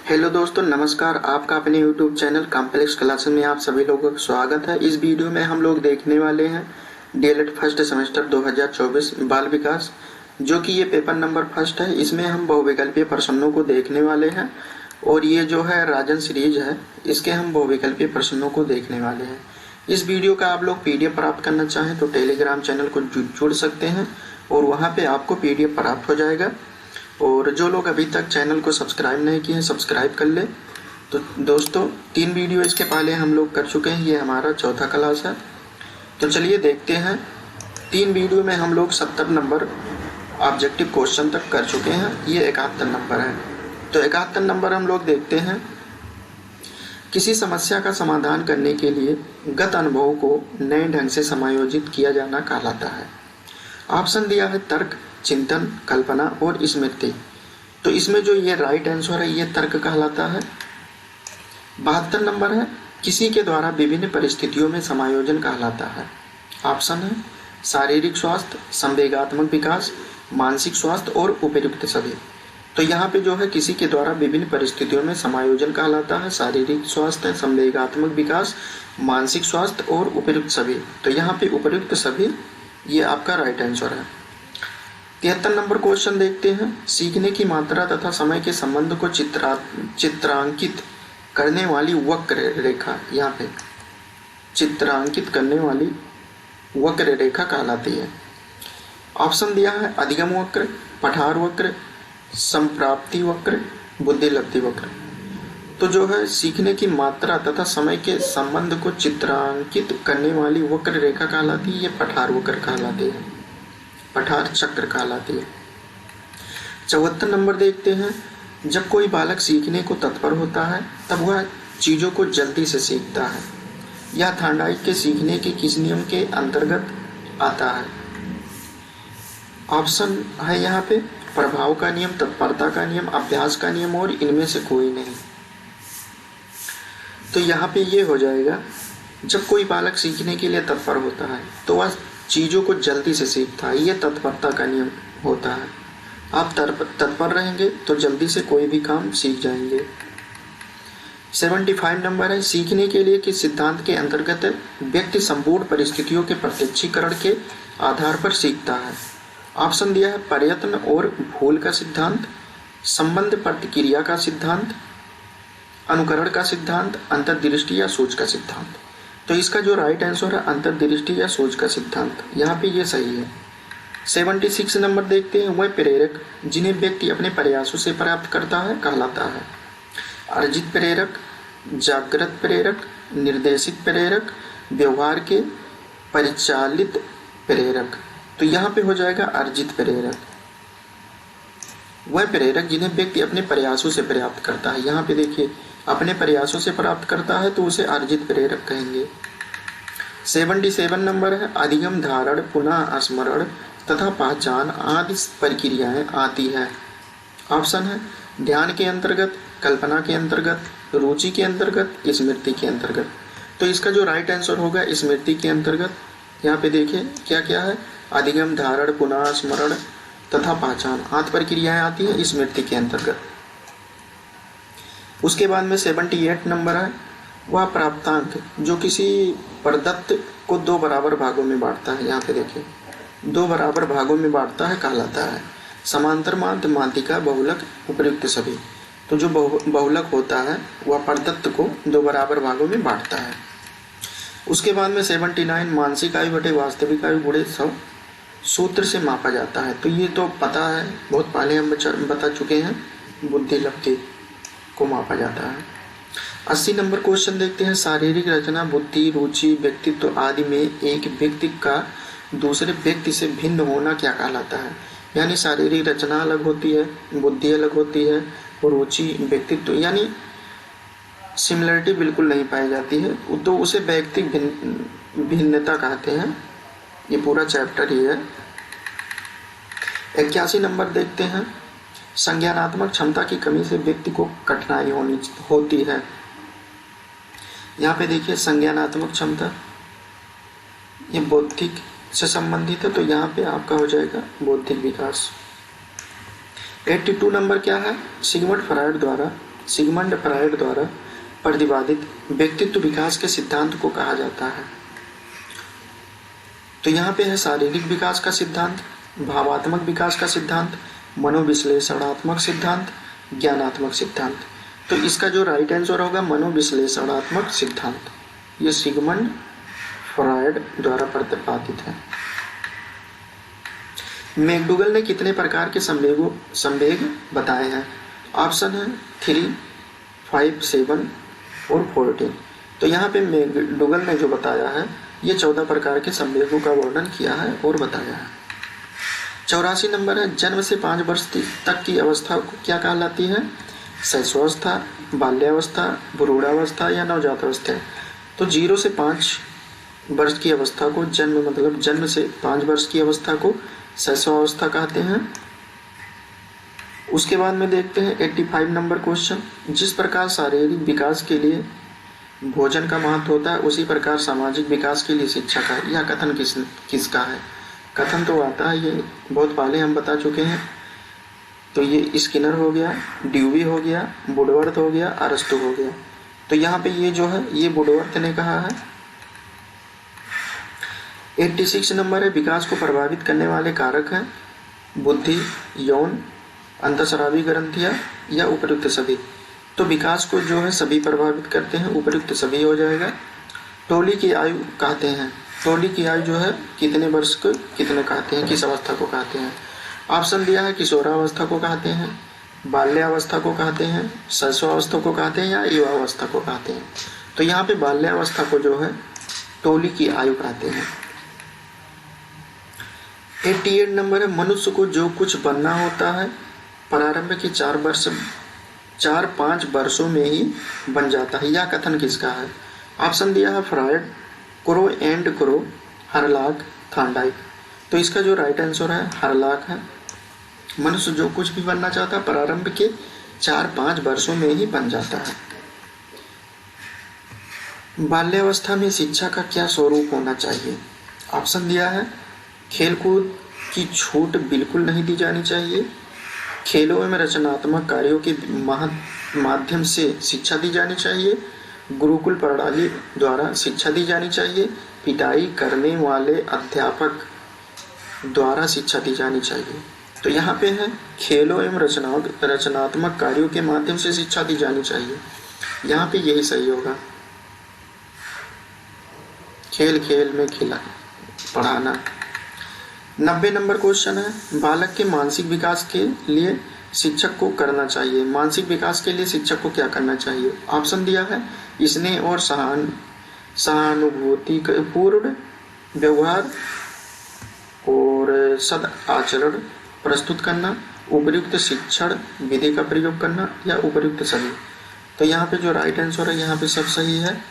Hello दोस्तों, नमस्कार। आपका अपने YouTube चैनल कॉम्प्लेक्स क्लासेस में आप सभी लोगों का स्वागत है। इस वीडियो में हम लोग देखने वाले हैं डीएलएड फर्स्ट सेमेस्टर 2024 बाल विकास, जो कि ये पेपर नंबर फर्स्ट है। इसमें हम बहुविकल्पीय प्रश्नों को देखने वाले हैं और ये जो है राजन सीरीज है, इसके हम बहुविकल्पीय प्रश्नों को देखने वाले हैं। इस वीडियो का आप लोग PDF प्राप्त करना चाहें तो टेलीग्राम चैनल को जुड़ सकते हैं और वहाँ पे आपको PDF प्राप्त हो जाएगा। और जो लोग अभी तक चैनल को सब्सक्राइब नहीं किए हैं, सब्सक्राइब कर ले। तो दोस्तों, 3 वीडियो इसके पहले हम लोग कर चुके हैं, ये हमारा चौथा क्लास है। तो चलिए देखते हैं। 3 वीडियो में हम लोग 70 नंबर ऑब्जेक्टिव क्वेश्चन तक कर चुके हैं, ये 71 नंबर है। तो 71 नंबर हम लोग देखते हैं। किसी समस्या का समाधान करने के लिए गत अनुभव को नए ढंग से समायोजित किया जाना कहलाता है। ऑप्शन दिया है तर्क, चिंतन, कल्पना और स्मृति। तो इसमें जो ये राइट आंसर है, ये तर्क कहलाता है। 72 नंबर है, किसी के द्वारा विभिन्न परिस्थितियों में समायोजन कहलाता है। ऑप्शन है शारीरिक स्वास्थ्य, संवेगात्मक विकास, मानसिक स्वास्थ्य और उपयुक्त सभी। तो यहाँ पे जो है किसी के द्वारा विभिन्न परिस्थितियों में समायोजन कहलाता है शारीरिक स्वास्थ्य, संवेगात्मक विकास, मानसिक स्वास्थ्य और उपयुक्त सभी। तो यहाँ पे उपयुक्त सभी ये आपका राइट आंसर है। 73 नंबर क्वेश्चन देखते हैं। सीखने की मात्रा तथा समय के संबंध को चित्रांकित करने वाली वक्र रेखा, यहाँ पे चित्रांकित करने वाली वक्र रेखा कहलाती है। ऑप्शन दिया है अधिगम वक्र, पठार वक्र, संप्राप्ति वक्र, बुद्धिलब्धि वक्र। तो जो है सीखने की मात्रा तथा समय के संबंध को चित्रांकित करने वाली वक्र रेखा कहलाती है, ये पठार वक्र कहलाती है, पठार चक्र कहलाती है। 74 नंबर देखते हैं। जब कोई बालक सीखने को तत्पर होता है तब वह चीजों को जल्दी से सीखता है। यह थार्डाइक के सीखने के किस नियम के अंतर्गत आता है? ऑप्शन है यहाँ पे प्रभाव का नियम, तत्परता का नियम, अभ्यास का नियम और इनमें से कोई नहीं। तो यहाँ पे ये हो जाएगा, जब कोई बालक सीखने के लिए तत्पर होता है तो वह चीज़ों को जल्दी से सीखता है, ये तत्परता का नियम होता है। आप तत्पर रहेंगे तो जल्दी से कोई भी काम सीख जाएंगे। 75 नंबर है, सीखने के लिए किस सिद्धांत के अंतर्गत व्यक्ति संपूर्ण परिस्थितियों के प्रत्यक्षीकरण के आधार पर सीखता है? ऑप्शन दिया है प्रयत्न और भूल का सिद्धांत, संबंध प्रतिक्रिया का सिद्धांत, अनुकरण का सिद्धांत, अंतर्दृष्टि या सोच का सिद्धांत। तो इसका जो राइट आंसर है अंतर्दृष्टि या सोच का सिद्धांत, यहाँ पे ये सही है। 76 नंबर देखते हैं। वह प्रेरक जिन्हें व्यक्ति अपने प्रयासों से प्राप्त करता है कहलाता है अर्जित प्रेरक, जागृत प्रेरक, निर्देशित प्रेरक, व्यवहार के परिचालित प्रेरक। तो यहाँ पे हो जाएगा अर्जित प्रेरक। वह प्रेरक जिन्हें व्यक्ति अपने प्रयासों से प्राप्त करता है, यहाँ पे देखिए अपने प्रयासों से प्राप्त करता है तो उसे अर्जित प्रेरक कहेंगे। 77 नंबर है, अधिगम, धारण, पुनः स्मरण तथा पहचान आदि प्रक्रियाएं आती है। ऑप्शन है ध्यान के अंतर्गत, कल्पना के अंतर्गत, रुचि के अंतर्गत, स्मृति के अंतर्गत। तो इसका जो राइट आंसर होगा स्मृति के अंतर्गत। यहाँ पे देखिए क्या क्या है, अधिगम, धारण, पुनः स्मरण तथा पहचान आदि प्रक्रियाएं आती है स्मृति के अंतर्गत। उसके बाद में 78 नंबर है, वह प्राप्तांक जो किसी प्रदत्त को 2 बराबर भागों में बांटता है, यहाँ पे देखिए 2 बराबर भागों में बांटता है कहलाता है समांतर माध्य, माध्यिका, बहुलक, उपयुक्त सभी। तो जो बहुलक होता है वह प्रदत्त को 2 बराबर भागों में बांटता है। उसके बाद में 79 मानसिक आयु बटे वास्तविक आयु गुणे 100 सूत्र से मापा जाता है। तो ये तो पता है, बहुत पहले हम बता चुके हैं, बुद्धिलब्धि को मापा जाता है। 80 नंबर क्वेश्चन देखते हैं। शारीरिक रचना, बुद्धि, रुचि, व्यक्तित्व आदि में एक व्यक्ति का दूसरे व्यक्ति से भिन्न होना क्या कहलाता है? यानी शारीरिक रचना अलग होती है, बुद्धि अलग होती है, रुचि, व्यक्तित्व यानी सिमिलरिटी बिल्कुल नहीं पाई जाती है, तो उसे व्यक्तिक भिन्नता कहते हैं। ये पूरा चैप्टर ही है। 81 नंबर देखते हैं। संज्ञानात्मक क्षमता की कमी से व्यक्ति को कठिनाई होती है। यहाँ पे देखिए संज्ञानात्मक क्षमता ये बौद्धिक से संबंधित है, तो यहाँ पे आपका हो जाएगा बौद्धिक विकास। 82 नंबर क्या है? सिगमंड फ्रायड द्वारा सिगमंड फ्रायड द्वारा प्रतिपादित व्यक्तित्व विकास के सिद्धांत को कहा जाता है? तो यहाँ पे है शारीरिक विकास का सिद्धांत, भावात्मक विकास का सिद्धांत, मनोविश्लेषणात्मक सिद्धांत, ज्ञानात्मक सिद्धांत। तो इसका जो राइट आंसर होगा मनोविश्लेषणात्मक सिद्धांत। ये सिगमंड फ्रायड द्वारा प्रतिपादित है। मैकडूगल ने कितने प्रकार के संवेग बताए हैं? ऑप्शन है 3, 5, 7 और 14। तो यहाँ पे मैकडूगल ने जो बताया है ये 14 प्रकार के संवेगों का वर्णन किया है और बताया है। 84 नंबर है, जन्म से 5 वर्ष तक की अवस्था को क्या कहलाती है? शैशवावस्था, बाल्यावस्था, भ्रूणावस्था या नवजातावस्था। तो 0 से 5 वर्ष की अवस्था को जन्म से 5 वर्ष की अवस्था को शैशवावस्था कहते हैं। उसके बाद में देखते हैं 85 नंबर क्वेश्चन, जिस प्रकार शारीरिक विकास के लिए भोजन का महत्व होता है उसी प्रकार सामाजिक विकास के लिए शिक्षा का, यह कथन किसका है? कथन तो आता है, ये बहुत पहले हम बता चुके हैं। तो ये स्किनर हो गया, ड्यूवी हो गया, वुडवर्थ हो गया, अरस्तु हो गया। तो यहाँ पे ये जो है ये वुडवर्थ ने कहा है। 86 नंबर है, विकास को प्रभावित करने वाले कारक हैं बुद्धि, यौन, अंतःस्रावी ग्रंथियां या उपयुक्त सभी। तो विकास को जो है सभी प्रभावित करते हैं, उपयुक्त सभी हो जाएगा। टोली की आयु कहते हैं, टोली की आयु जो है कितने वर्ष को कितने कहते हैं, किस अवस्था को कहते हैं? ऑप्शन दिया है किशोरावस्था को कहते हैं, बाल्यावस्था को कहते हैं, शैशवावस्था को कहते हैं या युवावस्था को कहते हैं। तो यहाँ पे बाल्यावस्था को जो है टोली की आयु कहते हैं। 88 नंबर है, मनुष्य को जो कुछ बनना होता है प्रारंभ के 4-5 वर्षों में ही बन जाता है, यह कथन किसका है? ऑप्शन दिया है Freud, Crow and Crow, Hurlock, Thorndike. तो इसका जो राइट आंसर है हरलाक है। मनुष्य जो कुछ भी बनना चाहता है प्रारंभ के 4-5 वर्षों में ही बन जाता है। बाल्यावस्था में शिक्षा का क्या स्वरूप होना चाहिए? ऑप्शन दिया है खेलकूद की छूट बिल्कुल नहीं दी जानी चाहिए, खेलों एवं रचनात्मक कार्यों के माध्यम से शिक्षा दी जानी चाहिए, गुरुकुल प्रणाली द्वारा शिक्षा दी जानी चाहिए, पिटाई करने वाले अध्यापक द्वारा शिक्षा दी जानी चाहिए। तो यहाँ पे है खेलों एवं रचनात्मक कार्यों के माध्यम से शिक्षा दी जानी चाहिए, यहाँ पे यही सही होगा। खेल खेल में खिला पढ़ाना। 90 नंबर क्वेश्चन है, बालक के मानसिक विकास के लिए शिक्षक को करना चाहिए। मानसिक विकास के लिए शिक्षक को क्या करना चाहिए? ऑप्शन दिया है स्नेह और सहानुभूतिपूर्ण व्यवहार और सद आचरण प्रस्तुत करना, उपयुक्त शिक्षण विधि का प्रयोग करना या उपयुक्त सभी। तो यहाँ पे जो राइट आंसर है यहाँ पे सब सही है।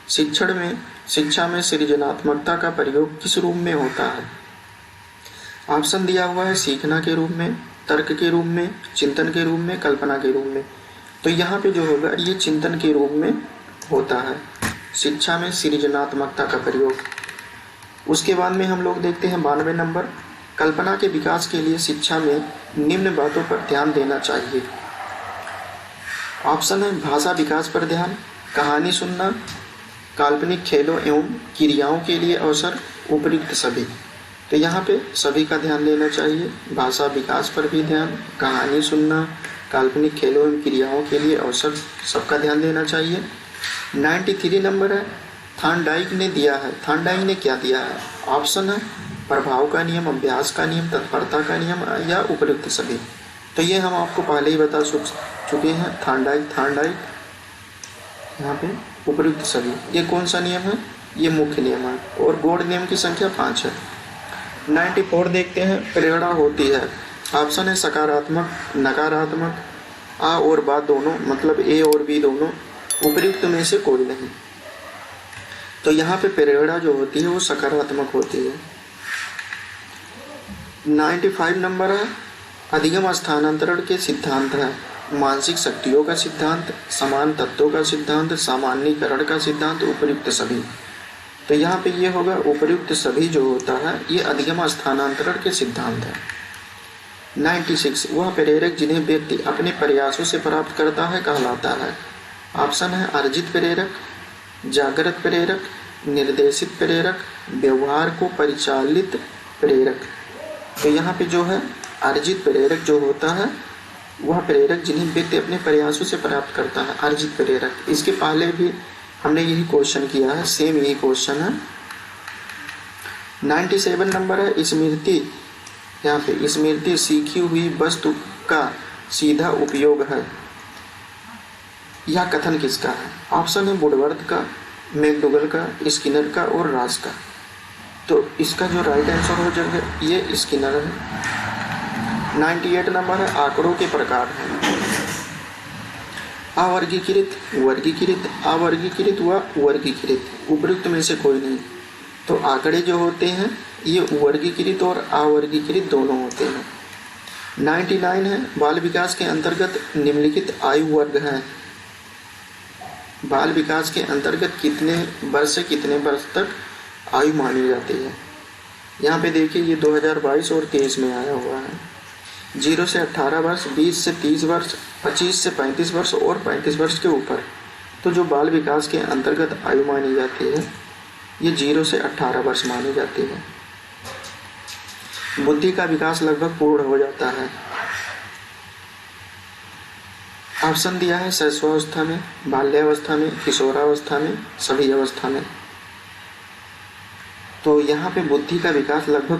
शिक्षा में सृजनात्मकता का प्रयोग किस रूप में होता है? ऑप्शन दिया हुआ है सीखना के रूप में, तर्क के रूप में, चिंतन के रूप में, कल्पना के रूप में। तो यहाँ पे जो होगा ये चिंतन के रूप में होता है, शिक्षा में सृजनात्मकता का प्रयोग। उसके बाद में हम लोग देखते हैं 92 नंबर, कल्पना के विकास के लिए शिक्षा में निम्न बातों पर ध्यान देना चाहिए। ऑप्शन है भाषा विकास पर ध्यान, कहानी सुनना, काल्पनिक खेलों एवं क्रियाओं के लिए अवसर, उपयुक्त सभी। तो यहाँ पे सभी का ध्यान देना चाहिए, भाषा विकास पर भी ध्यान, कहानी सुनना, काल्पनिक खेलों एवं क्रियाओं के लिए अवसर, सबका ध्यान देना चाहिए। 93 नंबर है, थॉर्नडाइक ने दिया है। थॉर्नडाइक ने क्या दिया है? ऑप्शन है प्रभाव का नियम, अभ्यास का नियम, तत्परता का नियम या उपयुक्त सभी। तो ये हम आपको पहले ही बता चुके हैं। थॉर्नडाइक यहाँ पे उपयुक्त सभी। ये कौन सा नियम है? ये मुख्य नियम है और गौड़ नियम की संख्या 5 है। 94 देखते हैं, प्रेरणा होती है। ऑप्शन है सकारात्मक, नकारात्मक, आ और बा दोनों, मतलब ए और बी दोनों, उपयुक्त में से कोई नहीं। तो यहाँ पे प्रेरणा जो होती है वो सकारात्मक होती है। 95 नंबर है, अधिगम स्थानांतरण के सिद्धांत है। मानसिक शक्तियों का सिद्धांत, समान तत्वों का सिद्धांत, सामान्यीकरण का सिद्धांत, उपयुक्त सभी। तो यहाँ पे ये होगा उपयुक्त सभी जो होता है ये अधिगम स्थानांतरण के सिद्धांत है। 96 वह प्रेरक जिन्हें व्यक्ति अपने प्रयासों से प्राप्त करता है कहलाता है। ऑप्शन है अर्जित प्रेरक, जागृत प्रेरक, निर्देशित प्रेरक, व्यवहार को परिचालित प्रेरक। तो यहाँ पे जो है अर्जित प्रेरक जो होता है वह प्रेरक जिन्हें व्यक्ति अपने प्रयासों से प्राप्त करता है, अर्जित प्रेरक। इसके पहले भी हमने यही क्वेश्चन किया है, सेम यही क्वेश्चन है। 97 नंबर है स्मृति। यहाँ पे स्मृति सीखी हुई वस्तु का सीधा उपयोग है। यह कथन किसका है? ऑप्शन है वुडवर्थ का, मैकडूगल का, स्किनर का और राज का। तो इसका जो राइट आंसर हो जाएगा ये स्किनर है। 98 नंबर है आंकड़ों के प्रकार है। अवर्गीकृत, वर्गीकृत, अवर्गीकृत व वर्गीकृत, उपयुक्त में से कोई नहीं। तो आंकड़े जो होते हैं ये वर्गीकृत और अवर्गीकृत दोनों होते हैं। 99 है बाल विकास के अंतर्गत निम्नलिखित आयु वर्ग है। बाल विकास के अंतर्गत कितने वर्ष से कितने वर्ष तक आयु मानी जाती है? यहाँ पे देखिए ये 2022 और 23 में आया हुआ है। 0 से 18 वर्ष, 20 से 30 वर्ष, 25 से 35 वर्ष और 35 वर्ष के ऊपर। तो जो बाल विकास के अंतर्गत आयु मानी जाती है ये 0 से 18 वर्ष मानी जाती है। बुद्धि का विकास लगभग पूर्ण हो जाता है। ऑप्शन दिया है शैशवावस्था में, बाल्यावस्था में, किशोरावस्था में, सभी अवस्था में। तो यहाँ पे बुद्धि का विकास लगभग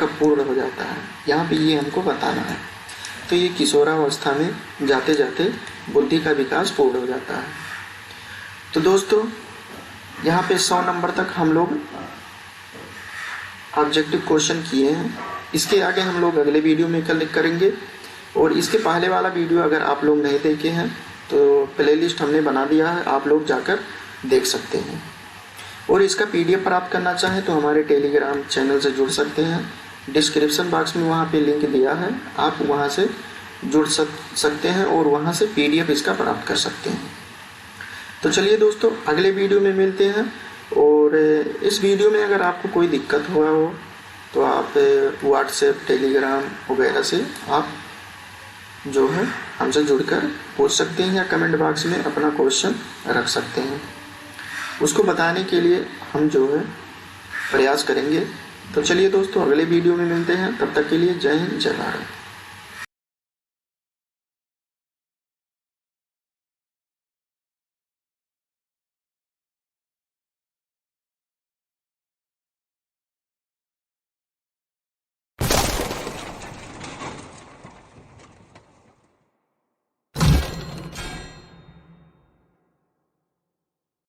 कब पूर्ण हो जाता है, यहाँ पे ये हमको बताना है। तो ये किशोरावस्था में जाते जाते बुद्धि का विकास पूर्ण हो जाता है। तो दोस्तों यहाँ पे 100 नंबर तक हम लोग ऑब्जेक्टिव क्वेश्चन किए हैं। इसके आगे हम लोग अगले वीडियो में करेंगे। और इसके पहले वाला वीडियो अगर आप लोग नहीं देखे हैं तो प्लेलिस्ट हमने बना दिया है, आप लोग जाकर देख सकते हैं। और इसका PDF प्राप्त करना चाहें तो हमारे टेलीग्राम चैनल से जुड़ सकते हैं। डिस्क्रिप्शन बॉक्स में वहाँ पे लिंक दिया है, आप वहाँ से जुड़ सकते हैं और वहाँ से PDF इसका प्राप्त कर सकते हैं। तो चलिए दोस्तों अगले वीडियो में मिलते हैं। और इस वीडियो में अगर आपको कोई दिक्कत हुआ हो तो आप व्हाट्सएप, टेलीग्राम वगैरह से आप जो है हमसे जुड़कर पूछ सकते हैं या कमेंट बॉक्स में अपना क्वेश्चन रख सकते हैं। उसको बताने के लिए हम जो है प्रयास करेंगे। तो चलिए दोस्तों अगले वीडियो में मिलते हैं, तब तक के लिए जय हिंद, जय भारत।